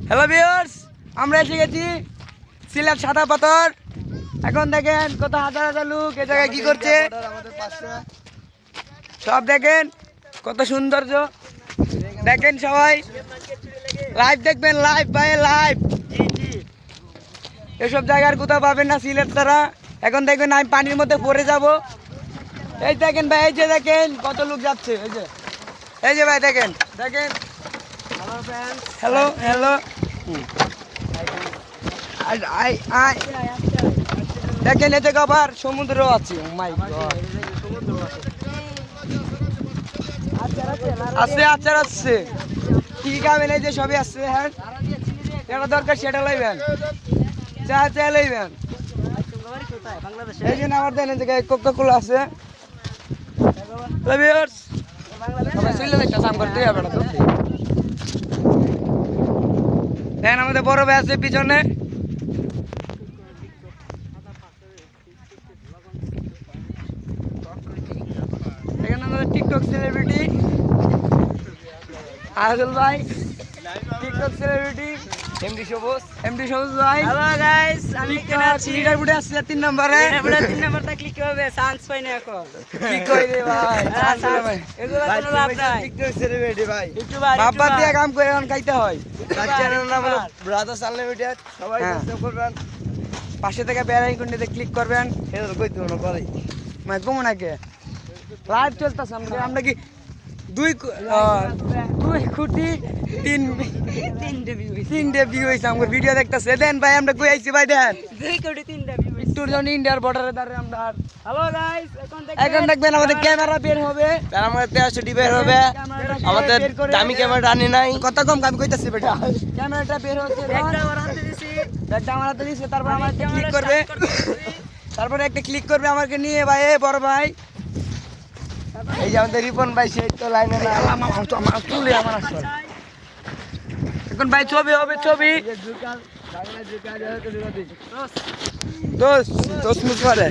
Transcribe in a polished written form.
Hello viewers, আমরা এসে গেছি সিলেট সাদা পাথর। এখন দেখেন কত হাজার হাজার লোক এ জায়গায় কি করছে, সব দেখেন কত সৌন্দর্য। দেখেন সবাই লাইভ দেখবেন, লাইভ ভাই লাইভ। এসব জায়গার কোথাও পাবেন না সিলেট ছাড়া। এখন দেখবেন আমি পানির মধ্যে পড়ে যাব। এই দেখেন ভাই, এই যে দেখেন কত লোক যাচ্ছে। এই যে ভাই দেখেন দেখেন। হ্যালো হ্যালো, দেখেন এতে আবার সমুদ্র আছে। মাই গড, আছে আচার আছে, কি খাবেন? এই যে সবই আছে। হ্যাঁ, যেটা দরকার সেটা লইবেন, চা চা লইবেন। এই জন্য আমার দেন এই জায়গায় কোকা কোলা আছে। দেখেন আমাদের বড় ভাই আছে পিছনে। এখানে আমাদের টিকটক সেলিব্রিটি আজল ভাই, টিকটক সেলিব্রিটি এমডি সবুজ ভাই। হ্যালো গাইস, আমি এখানে আছি। লিডার বুটে আসছে 3 নম্বরে। আমরা 3 নাম্বারটা ক্লিক হবে, চান্স পাই না এখন। কি কই রে ভাই, এগুলো কোনো লাভ নাই। টিকটক সেলিব্রিটি ভাই, ইউটিউবার বাবা দিয়ে কাম করে এখন খাইতে হয়। তার চ্যানেলের নাম হলো ব্রাদার্স আনলিমিটেড। সবাই সাবস্ক্রাইব করবেন, পাশে থেকে বেল আইকনটিতে ক্লিক করবেন। এটা কইতে না করে মানে কমন আগে লাইভ চলতেছে। আমরা কি 2 কোটি 3 ভিউ হয়েছে আমার ভিডিও দেখতেছে। দেন ভাই আমরা কই আইছি ভাই, দেন 2 কোটি 3টা ভিউ। একটুর জন্য ইন্ডিয়ার বর্ডারে দাঁড়িয়ে আমরা। হ্যালো গাইস, এখন দেখবেন আমাদের ক্যামেরা বের হবে, তার আমাদের 1300 বের হবে। আমাদের দামি ক্যামেরা আনি নাই। কত কম আমি কইতাছি বেটা। ক্যামেরাটা বের হচ্ছে, একটা আমার হাতে দিছি। একটা আমার হাতে দিছে। তারপর আমার একটা ক্লিক করবে, তারপরে একটা ক্লিক করবে আমাকে নিয়ে ভাই। বড় ভাই এই যে আমাদের রিপন ভাই, সেই তো লাইনে না। আমার তুলে আমার আসল। এখন ভাই ছবি হবে, ছবি দোস্ত দোস্ত মুখ করে।